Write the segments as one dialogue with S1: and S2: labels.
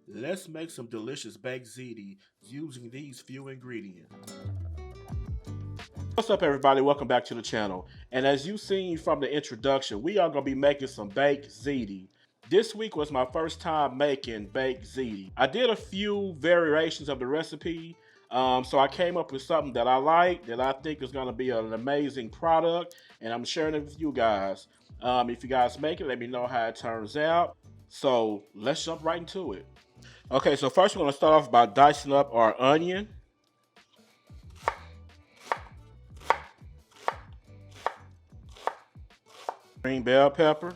S1: Let's make some delicious baked ziti using these few ingredients. What's up, everybody? Welcome back to the channel. And as you've seen from the introduction, we are going to be making some baked ziti. This week was my first time making baked ziti. I did a few variations of the recipe, so I came up with something that I like, that I think is going to be an amazing product, and I'm sharing it with you guys. If you guys make it, let me know how it turns out. So let's jump right into it. Okay, so first we're going to start off by dicing up our onion. Green bell pepper.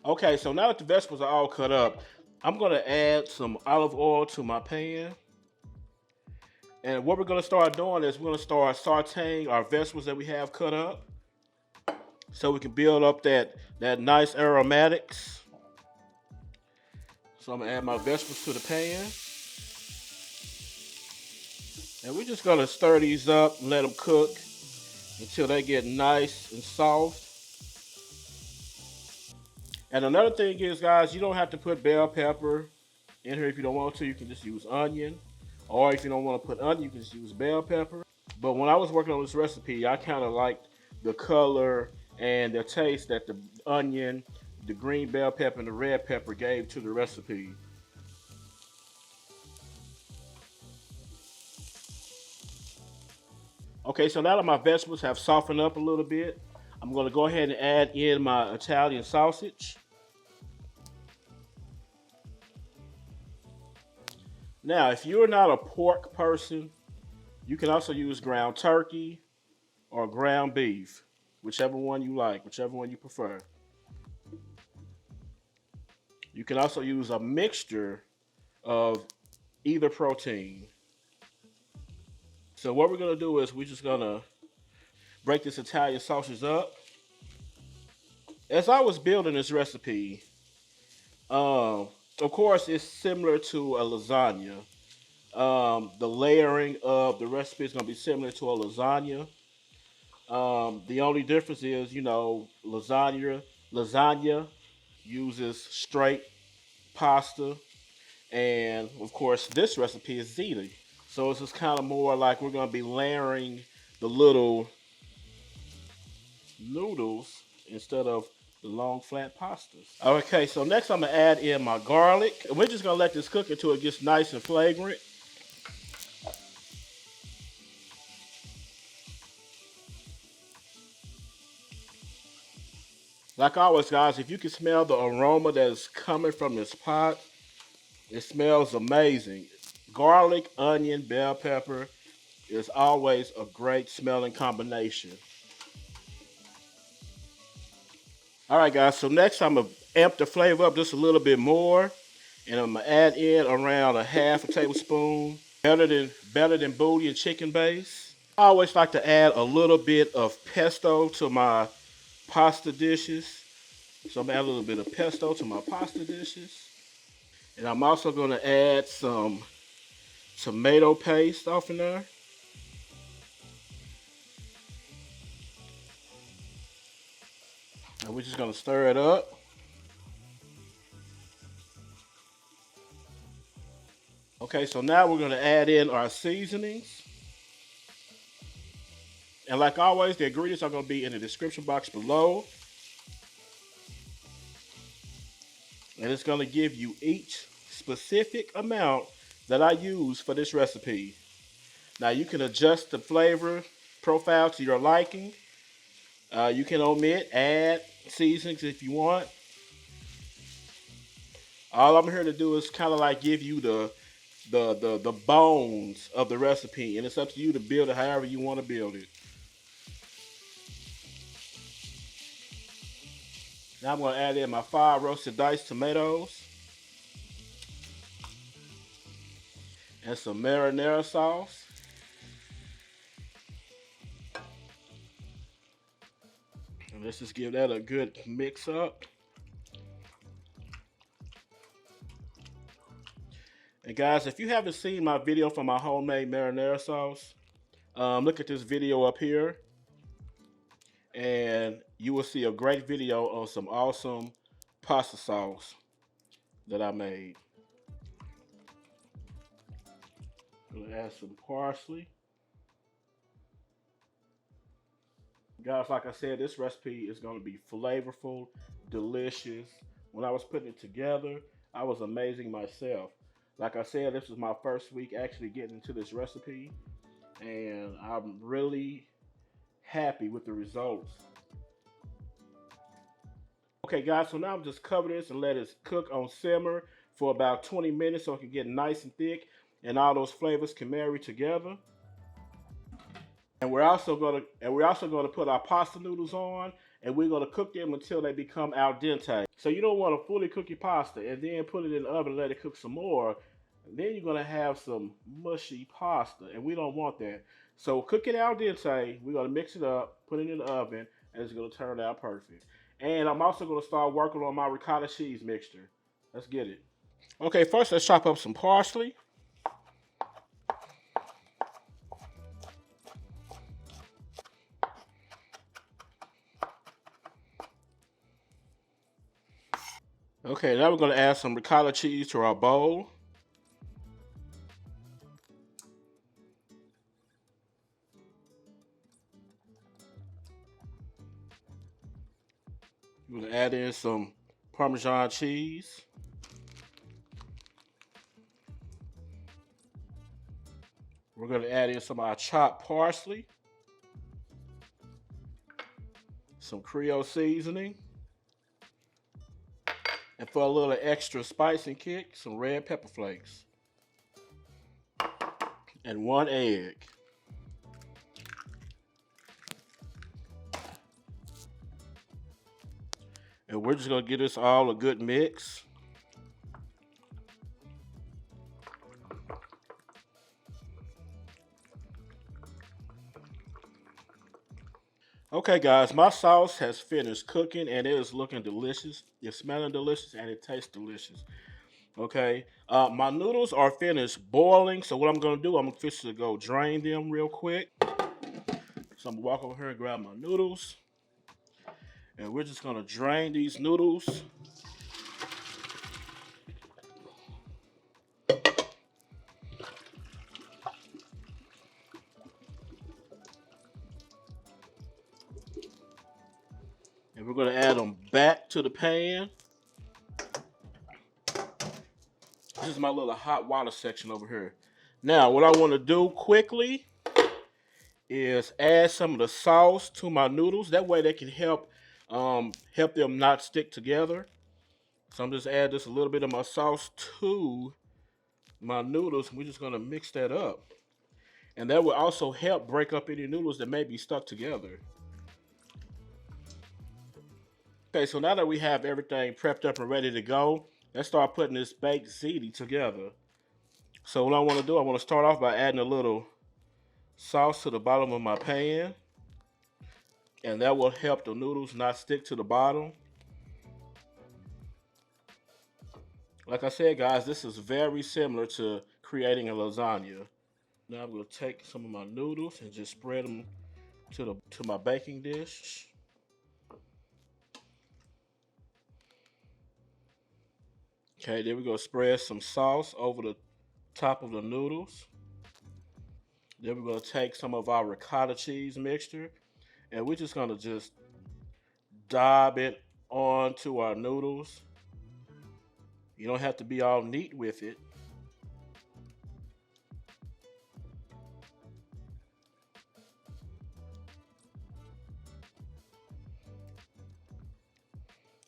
S1: Okay, so now that the vegetables are all cut up, I'm going to add some olive oil to my pan. And what we're going to start doing is we're going to start sauteing our vegetables that we have cut up so we can build up that nice aromatics. So I'm going to add my vegetables to the pan. And we're just going to stir these up and let them cook until they get nice and soft. And another thing is, guys, you don't have to put bell pepper in here if you don't want to. You can just use onion. Or if you don't want to put onion, you can just use bell pepper. But when I was working on this recipe, I kind of liked the color and the taste that the onion, the green bell pepper, and the red pepper gave to the recipe. Okay, so now that my vegetables have softened up a little bit, I'm going to go ahead and add in my Italian sausage. Now, if you're not a pork person, you can also use ground turkey or ground beef, whichever one you like, whichever one you prefer. You can also use a mixture of either protein. So what we're gonna do is we're just gonna break this Italian sausage up. As I was building this recipe, of course it's similar to a lasagna. The layering of the recipe is gonna be similar to a lasagna. The only difference is, lasagna uses straight pasta, and of course this recipe is ziti. So it's just kind of more like we're gonna be layering the little noodles instead of the long flat pastas. Okay, so next I'm gonna add in my garlic. And we're just gonna let this cook until it gets nice and flagrant. Like always, guys, if you can smell the aroma that is coming from this pot, it smells amazing. Garlic, onion, bell pepper is always a great smelling combination. All right, guys, so next I'm gonna amp the flavor up just a little bit more, and I'm gonna add in around a half a tablespoon better than bouillon chicken base. I always like to add a little bit of pesto to my pasta dishes. So I'm gonna add a little bit of pesto to my pasta dishes. And I'm also gonna add some tomato paste off in there. And we're just gonna stir it up. Okay, so now we're gonna add in our seasonings. And like always, the ingredients are gonna be in the description box below. And it's gonna give you each specific amount that I use for this recipe. Now you can adjust the flavor profile to your liking. You can omit, add seasonings if you want. All I'm here to do is kind of like give you the bones of the recipe, and it's up to you to build it however you want to build it. Now I'm going to add in my 5 roasted diced tomatoes and some marinara sauce. And let's just give that a good mix up. And guys, if you haven't seen my video for my homemade marinara sauce, look at this video up here. And you will see a great video on some awesome pasta sauce that I made. I'm gonna add some parsley. Guys, like I said, this recipe is gonna be flavorful, delicious. When I was putting it together, I was amazing myself. Like I said, this was my first week actually getting into this recipe, and I'm really happy with the results. Okay guys, so now I'm just cover this and let it cook on simmer for about 20 minutes so it can get nice and thick and all those flavors can marry together. And we're also gonna put our pasta noodles on, and we're gonna cook them until they become al dente. So you don't want to fully cook your pasta and then put it in the oven and let it cook some more. Then you're gonna have some mushy pasta, and we don't want that. So cook it al dente. We're gonna mix it up, put it in the oven, and it's gonna turn out perfect. And I'm also gonna start working on my ricotta cheese mixture. Let's get it. Okay, first let's chop up some parsley. Okay, now we're gonna add some ricotta cheese to our bowl. We're gonna add in some Parmesan cheese. We're gonna add in some of our chopped parsley, some Creole seasoning, and for a little extra spice and kick, some red pepper flakes, and 1 egg. And we're just gonna give this all a good mix. Okay guys, my sauce has finished cooking and it is looking delicious. It's smelling delicious and it tastes delicious. Okay, my noodles are finished boiling. So what I'm gonna do, I'm officially go drain them real quick. So I'm gonna walk over here and grab my noodles. And we're just gonna drain these noodles. And we're gonna add them back to the pan. This is my little hot water section over here. Now, what I wanna do quickly is add some of the sauce to my noodles. That way they can help them not stick together. So I'm just add just a little bit of my sauce to my noodles. We're just gonna mix that up. And that will also help break up any noodles that may be stuck together. Okay, so now that we have everything prepped up and ready to go, let's start putting this baked ziti together. So what I wanna do, I wanna start off by adding a little sauce to the bottom of my pan. And that will help the noodles not stick to the bottom. Like I said, guys, this is very similar to creating a lasagna. Now I'm gonna take some of my noodles and just spread them to my baking dish. Okay, then we're gonna spread some sauce over the top of the noodles. Then we're gonna take some of our ricotta cheese mixture and we're just gonna just dab it onto our noodles. You don't have to be all neat with it.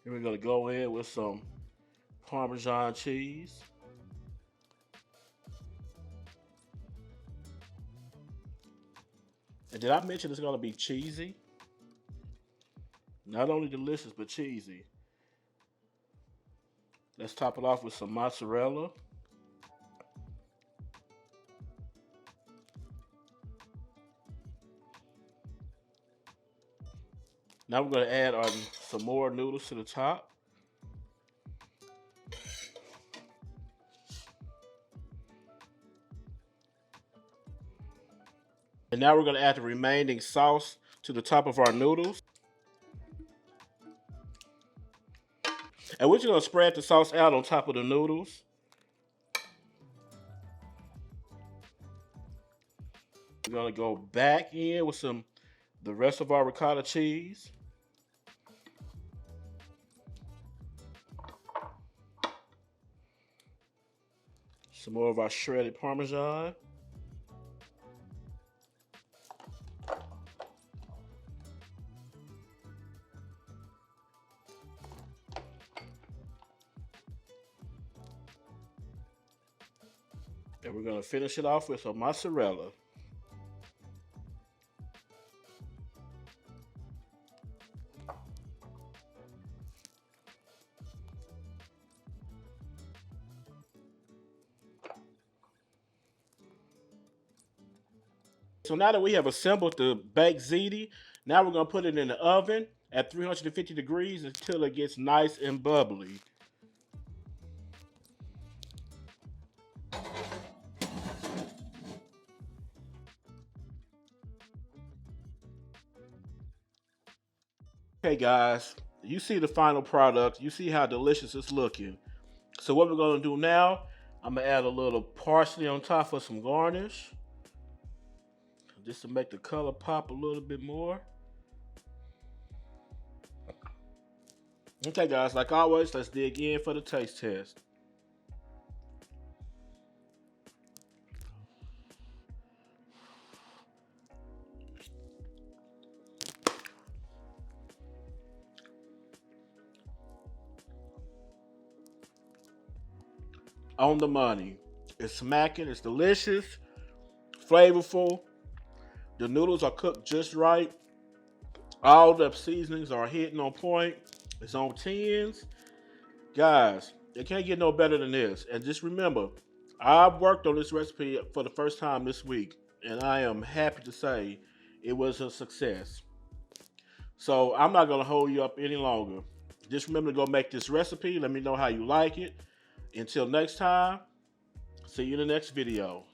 S1: Then we're gonna go in with some Parmesan cheese. And did I mention it's gonna be cheesy? Not only delicious, but cheesy. Let's top it off with some mozzarella. Now we're going to add some more noodles to the top. And now we're going to add the remaining sauce to the top of our noodles. And we're just going to spread the sauce out on top of the noodles. We're going to go back in with the rest of our ricotta cheese. Some more of our shredded parmesan. And we're going to finish it off with some mozzarella. So now that we have assembled the baked ziti, now we're going to put it in the oven at 350 degrees until it gets nice and bubbly. Okay guys, you see the final product. You see how delicious it's looking. So what we're going to do now, I'm going to add a little parsley on top for some garnish. Just to make the color pop a little bit more. Okay guys, like always, let's dig in for the taste test. On the money. It's smacking, it's delicious, flavorful. The noodles are cooked just right. All the seasonings are hitting on point. It's on 10s. Guys, it can't get no better than this. And just remember, I've worked on this recipe for the first time this week, and I am happy to say it was a success. So I'm not going to hold you up any longer. Just remember to go make this recipe. Let me know how you like it. Until next time, see you in the next video.